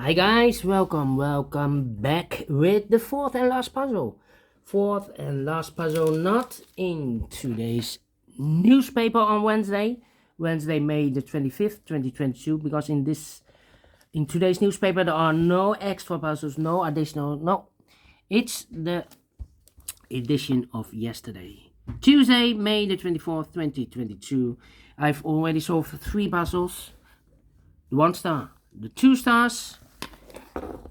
Hi guys, welcome back with the fourth and last puzzle. Fourth and last puzzle, not in today's newspaper on Wednesday, May the 25th, 2022, because in today's newspaper there are no extra puzzles, no additional, no. It's the edition of yesterday. Tuesday, May the 24th, 2022. I've already solved 3 puzzles. The 1 star, the 2 stars,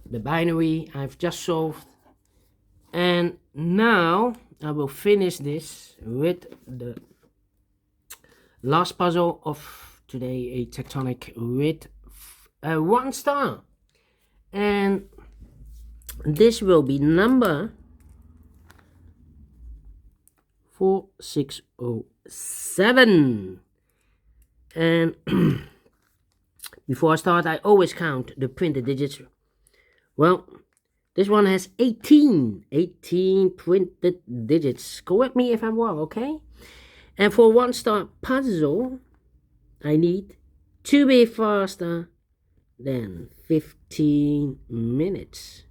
the binary I've just solved, and now I will finish this with the last puzzle of today, a tectonic with 1 star, and this will be number 4607. And before I start, I always count the printed digits. Well, this one has 18 printed digits. Correct me if I'm wrong, okay? And for 1 star puzzle, I need to be faster than 15 minutes.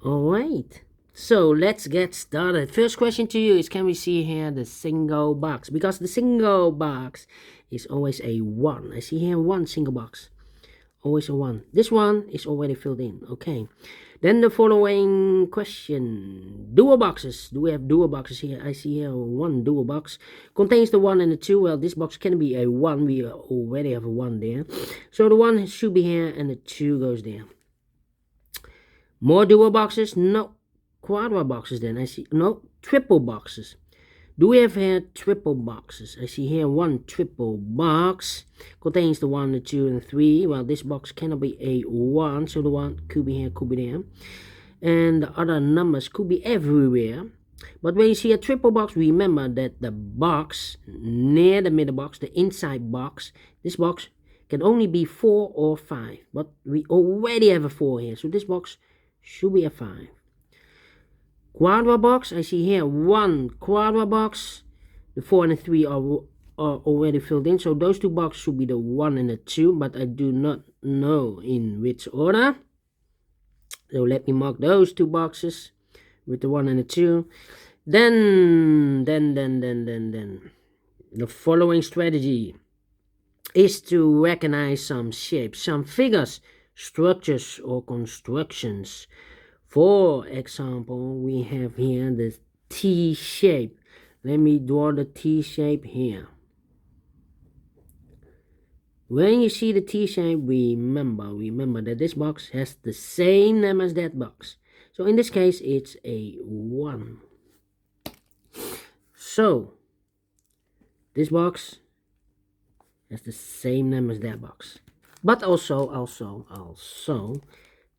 Alright, so let's get started. First question to you is, can we see here the single box? Because the single box is always a 1. I see here 1 single box. Always a 1. This one is already filled in. Okay. Then the following question. Dual boxes. Do we have dual boxes here? I see here 1 dual box. Contains the 1 and the 2. Well, this box can be a 1. We already have a 1 there. So the 1 should be here and the 2 goes there. More dual boxes? No. Quadra boxes then. I see. No. Triple boxes. Do we have here triple boxes? I see here 1 triple box. Contains the 1, the 2, and the 3. Well, this box cannot be a 1, so the 1 could be here, could be there. And the other numbers could be everywhere. But when you see a triple box, remember that the box near the middle box, the inside box, this box can only be 4 or 5. But we already have a 4 here, so this box should be a 5. Quadra box, I see here 1 quadra box. The 4 and the 3 are already filled in, so those 2 boxes should be the 1 and the 2, but I do not know in which order. So let me mark those 2 boxes with the 1 and the 2. Then the following strategy is to recognize some shapes, some figures, structures, or constructions. For example, we have here the T shape. Let me draw the T shape here. When you see the T shape, remember that this box has the same name as that box. So in this case, it's a 1. So this box has the same name as that box. But also,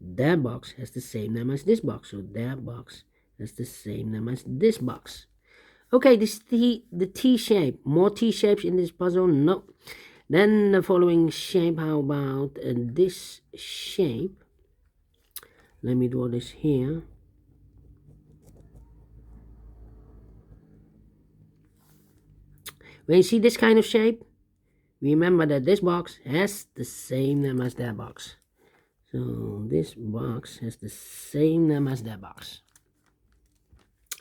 that box has the same name as this box. So that box has the same name as this box. Okay, the T shape. More T shapes in this puzzle? No. Then the following shape. How about this shape? Let me draw this here. When you see this kind of shape, remember that this box has the same name as that box. So this box has the same name as that box.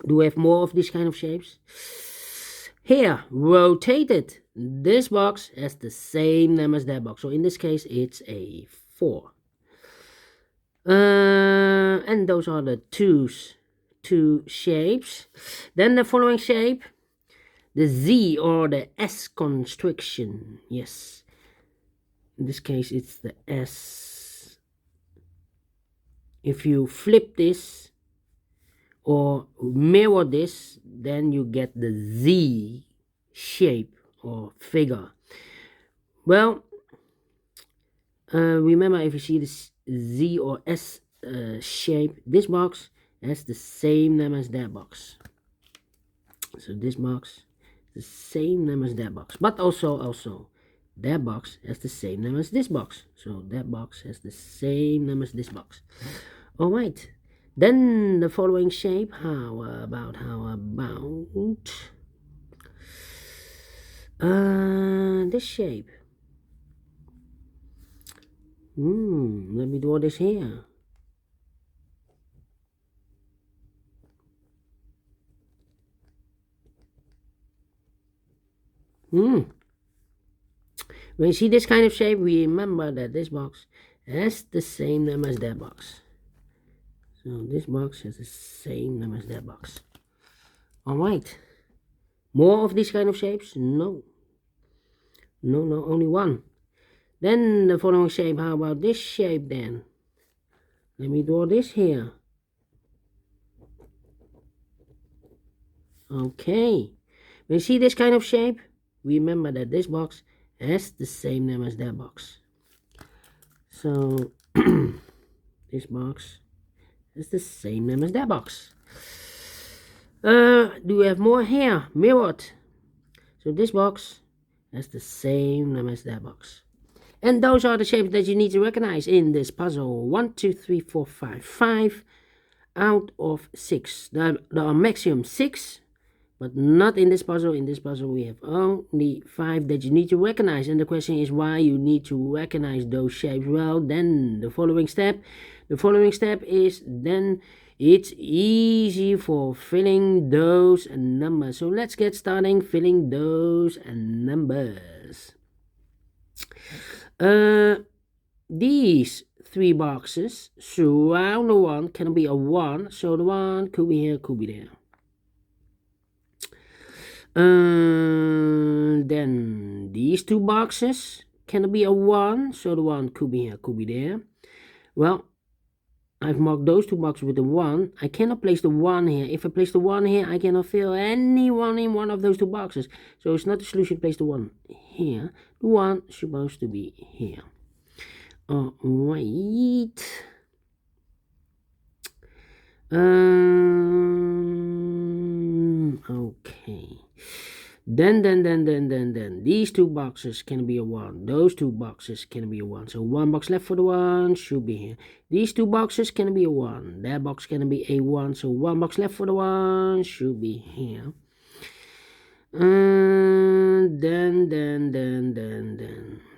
Do we have more of these kind of shapes? Here, rotated. This box has the same name as that box. So in this case, it's a 4. And those are the two shapes. Then the following shape, the Z or the S constriction. Yes. In this case, it's the S. If you flip this or mirror this, then you get the Z shape or figure. Well, remember, if you see this Z or S shape, this box has the same name as that box. So this box, the same name as that box. But also that box has the same name as this box. So that box has the same name as this box. Alright. Then the following shape. How about this shape? Let me draw this here. When you see this kind of shape, we remember that this box has the same name as that box. So this box has the same name as that box. Alright. More of these kind of shapes? No. No, only one. Then the following shape, how about this shape then? Let me draw this here. Okay. When you see this kind of shape, remember that this box has the same name as that box. So this box has the same name as that box. Do we have more here? Mirrored. So this box has the same name as that box. And those are the shapes that you need to recognize in this puzzle. 1, 2, 3, 4, 5. 5 out of 6. There are maximum 6. But not in this puzzle. In this puzzle we have only 5 that you need to recognize. And the question is why you need to recognize those shapes. Well, then the following step is then it's easy for filling those numbers. So let's get starting filling those numbers. These 3 boxes surround the 1 can be a 1. So the 1 could be here, could be there. Then these 2 boxes can be a 1, so the 1 could be here, could be there. Well, I've marked those 2 boxes with the 1. I cannot place the 1 here. If I place the 1 here, I cannot fill any one in one of those 2 boxes. So it's not the solution to place the 1 here. The 1 is supposed to be here. Alright. Okay. Then these 2 boxes can be a 1. Those 2 boxes can be a 1. So 1 box left for the 1 should be here. These 2 boxes can be a 1. That box can be a 1. So 1 box left for the 1 should be here. Then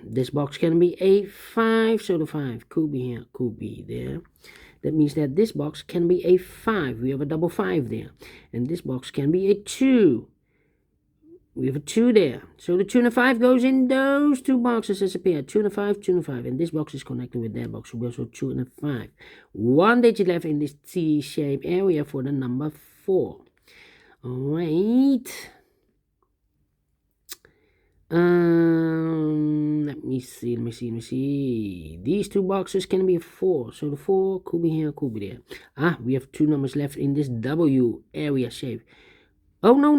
this box can be a 5. So the 5 could be here, could be there. That means that this box can be a 5. We have a double 5 there. And this box can be a 2. We have a 2 there. So the 2 and a 5 goes in those 2 boxes as a pair. 2 and a 5, 2 and a 5. And this box is connected with that box. So we also 2 and a 5. 1 digit left in this T-shaped area for the number 4. Alright. Let me see. These 2 boxes can be a 4. So the 4 could be here, could be there. We have 2 numbers left in this W area shape. Oh, no.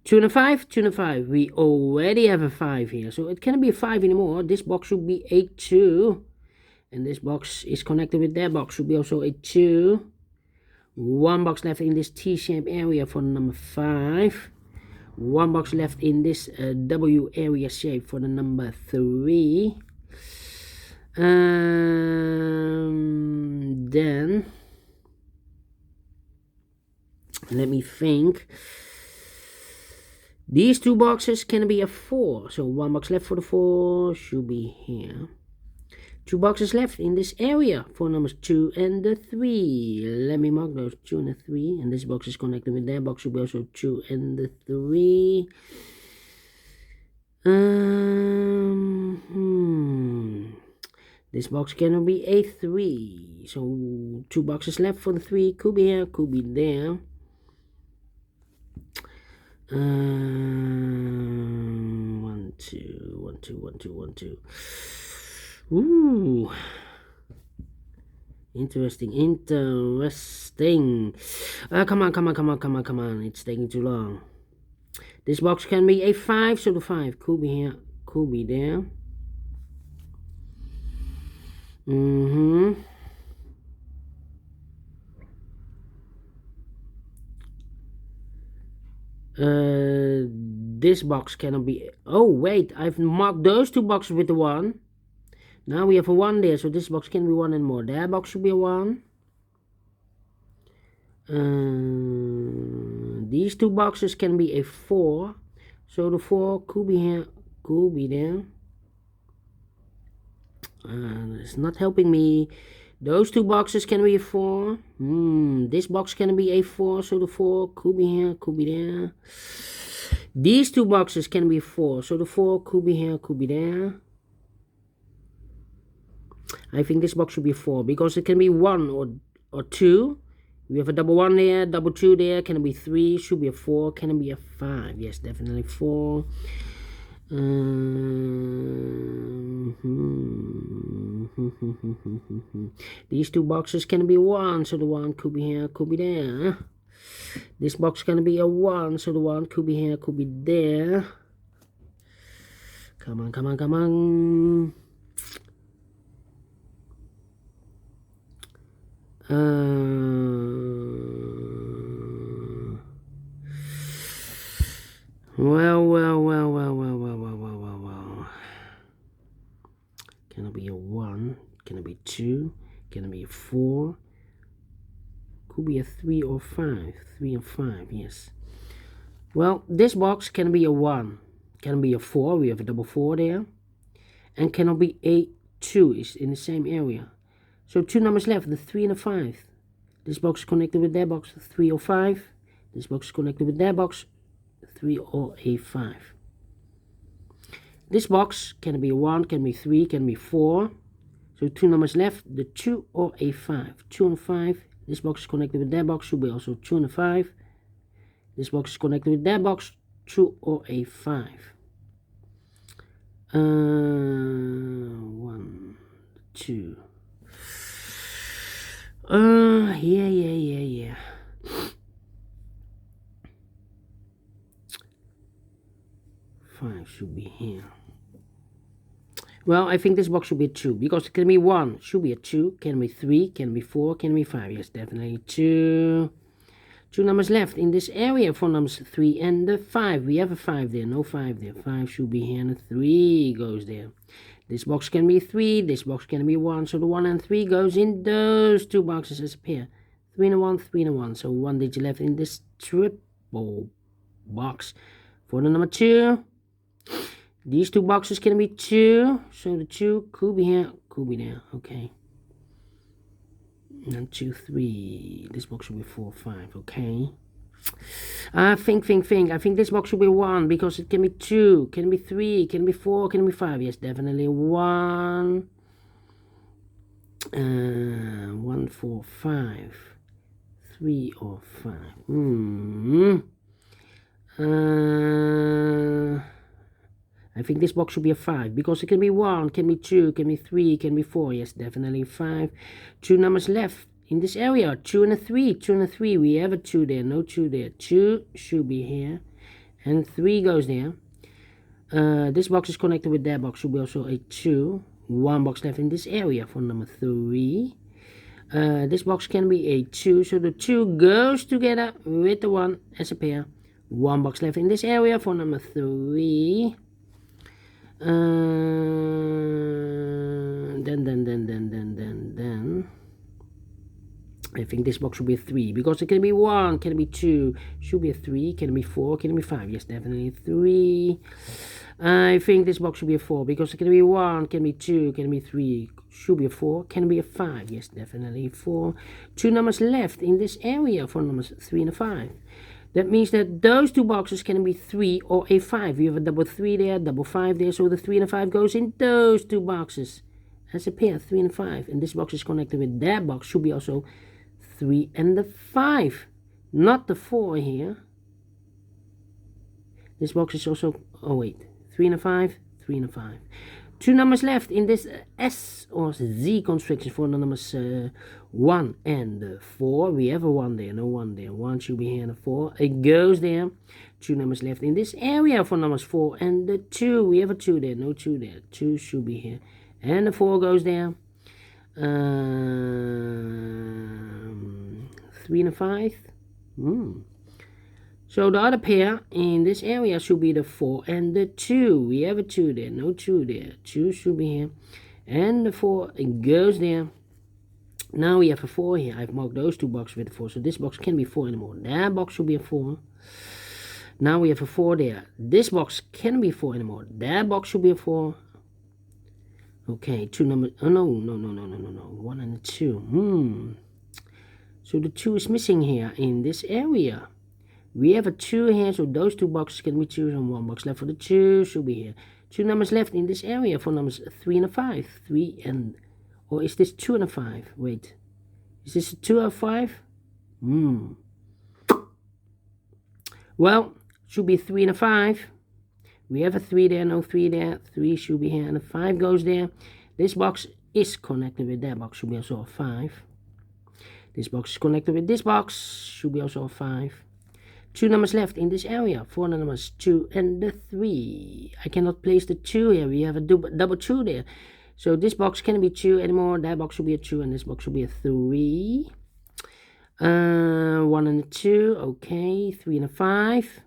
2 and a 5, 2 and a 5. We already have a 5 here. So it can't be a 5 anymore. This box should be a 2. And this box is connected with that box. Should be also a 2. 1 box left in this T-shaped area for the number 5. 1 box left in this W area shape for the number 3. Then let me think. These 2 boxes can be a 4. So 1 box left for the 4 should be here. 2 boxes left in this area for numbers 2 and the 3. Let me mark those 2 and the 3. And this box is connected with that box should be also 2 and the 3. This box can be a 3. So 2 boxes left for the 3. Could be here, could be there. 1, 2, 1, 2, 1, 2, 1, 2. Ooh. Interesting. Come on. It's taking too long. This box can be a 5, so the 5 could be here, could be there. This box cannot be. Oh wait, I've marked those 2 boxes with the 1. Now we have a 1 there, so this box can be 1 and more. That box should be a 1. These 2 boxes can be a 4. So the 4 could be here, could be there. It's not helping me. Those two boxes can be a 4. This box can be a 4, so the 4 could be here, could be there. These two boxes can be 4, so the 4 could be here, could be there. I think this box should be 4 because it can be 1 or 2. We have a double 1 there, double 2 there. Can it be 3? Should be a 4. Can it be a 5? Yes, definitely 4. These two boxes can be 1, so the 1 could be here, could be there. This box can be a 1, so the 1 could be here, could be there. Come on, come on, come on. Well. Can it be a 1? Can it be 2? Can it be a 4? Could be a 3 or 5. 3 and 5, yes. Well, this box can be a 1. Can be a 4. We have a double 4 there. And cannot be a 2. It's in the same area. So 2 numbers left, the 3 and the 5. This box is connected with that box, 3 or 5. This box is connected with that box, 3 or a 5. This box can be a 1, can be 3, can be 4. So 2 numbers left, the 2 or a 5. 2 and 5. This box is connected with that box, should be also 2 and a 5. This box is connected with that box, 2 or a 5. 1, 2. Yeah. 5 should be here. Well, I think this box should be a 2 because it can be 1, should be a 2, can be 3, can be 4, can be 5. Yes, definitely 2. 2 numbers left in this area for numbers 3 and the 5. We have a 5 there, no 5 there. 5 should be here and a 3 goes there. This box can be 3, this box can be 1, so the 1 and 3 goes in those two boxes as a pair. 3 and a 1, 3 and a 1, so 1 digit left in this triple box. For the number 2, these two boxes can be 2, so the 2 could be here, could be there, okay. And 2, 3, this box should be 4, 5, okay. Think. I think this box should be 1 because it can be 2, can be 3, can be 4, can be 5. Yes, definitely 1. 1, 4, 5. 3 or 5. I think this box should be a 5 because it can be 1, can be 2, can be 3, can be 4. Yes, definitely 5. 2 numbers left in this area, 2 and a 3. 2 and a 3. We have a 2 there, no 2 there. 2 should be here, and 3 goes there. This box is connected with that box, should be also a 2. 1 box left in this area for number 3. This box can be a 2, so the 2 goes together with the 1 as a pair. 1 box left in this area for number 3. Then I think this box should be a 3 because it can be 1, can be 2, should be a 3, can be 4, can be 5. Yes, definitely 3. I think this box should be a 4 because it can be 1, can be 2, can be 3, should be a 4, can be a 5. Yes, definitely 4. 2 numbers left in this area for numbers 3 and a 5. That means that those two boxes can be 3 or a 5. We have a double 3 there, double 5 there, so the 3 and a 5 goes in those two boxes as a pair, 3 and 5. And this box is connected with that box, should be also 3 and the 5, not the 4 here. This box is also, 3 and a 5, 3 and a 5. 2 numbers left in this S or Z construction for the numbers 1 and 4. We have a 1 there, no 1 there. 1 should be here and a 4. It goes there. 2 numbers left in this area for numbers 4 and the 2. We have a 2 there, no 2 there. 2 should be here. And the 4 goes there. 3 and a 5. So the other pair in this area should be the 4 and the 2. We have a 2 there, no 2 there. 2 should be here. And the 4 goes there. Now we have a 4 here. I've marked those two boxes with a 4. So this box can be 4 anymore. That box should be a 4. Now we have a 4 there. This box can be 4 anymore. That box should be a 4. Okay, two numbers. Oh, no. 1 and a 2. So the 2 is missing here in this area. We have a 2 here, so those 2 boxes can be 2, and 1 box left for the 2 should be here. 2 numbers left in this area for numbers 3 and a 5. 3 and... Or is this 2 and a 5? Wait. Is this a 2 or 5? Well, should be 3 and a 5. We have a 3 there, no 3 there. 3 should be here, and a 5 goes there. This box is connected with that box, should be also a 5. This box is connected with this box, should be also a 5. 2 numbers left in this area, 4 numbers, 2 and the 3. I cannot place the 2 here, we have a double 2 there. So this box can't be 2 anymore, that box should be a 2, and this box should be a 3. 1 and a 2, okay, 3 and a 5.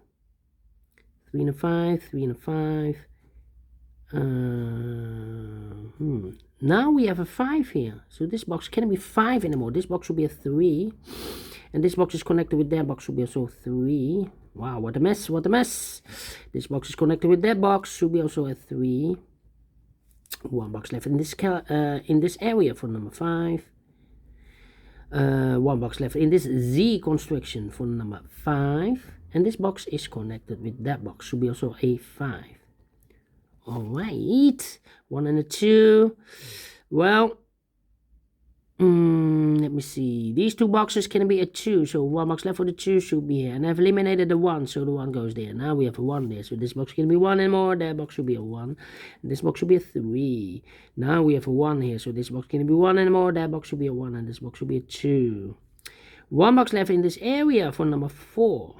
3 and a 5, 3 and a 5. Now we have a 5 here. So this box can't be 5 anymore. This box should be a 3. And this box is connected with that box, should be also 3. Wow, what a mess, what a mess. This box is connected with that box, should be also a 3. 1 box left in this area for number 5. 1 box left in this Z construction for number 5. And this box is connected with that box, should be also a 5. Alright, 1 and a 2. Well, let me see. These 2 boxes can be a 2, so 1 box left for the 2 should be here. And I've eliminated the 1, so the 1 goes there. Now we have a 1 there, so this box can be 1 and more. That box should be a 1. And this box should be a 3. Now we have a 1 here, so this box can be 1 and more. That box should be a 1, and this box should be a 2. 1 box left in this area for number 4.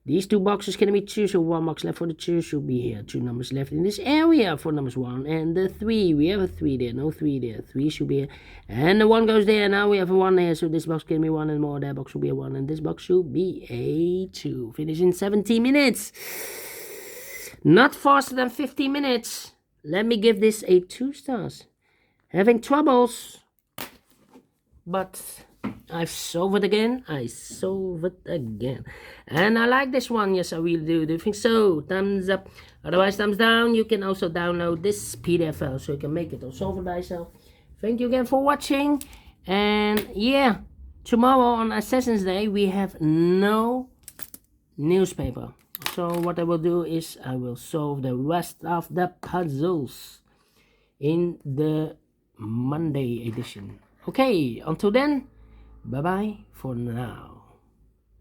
These 2 boxes can be 2, so 1 box left for the 2 should be here. 2 numbers left in this area for numbers 1 and the 3. We have a 3 there, no 3 there. 3 should be here. And the 1 goes there. Now we have a 1 there, so this box can be 1 and more. That box should be a 1, and this box should be a 2. Finish in 17 minutes. Not faster than 15 minutes. Let me give this a 2 stars. Having troubles, but I've solved it again. And I like this one. Yes, I really do. Do you think so? Thumbs up. Otherwise, thumbs down. You can also download this PDF file so you can make it or solve it by yourself. Thank you again for watching. And yeah, tomorrow on Assassin's Day, we have no newspaper. So what I will do is I will solve the rest of the puzzles in the Monday edition. Okay, until then. Bye-bye for now.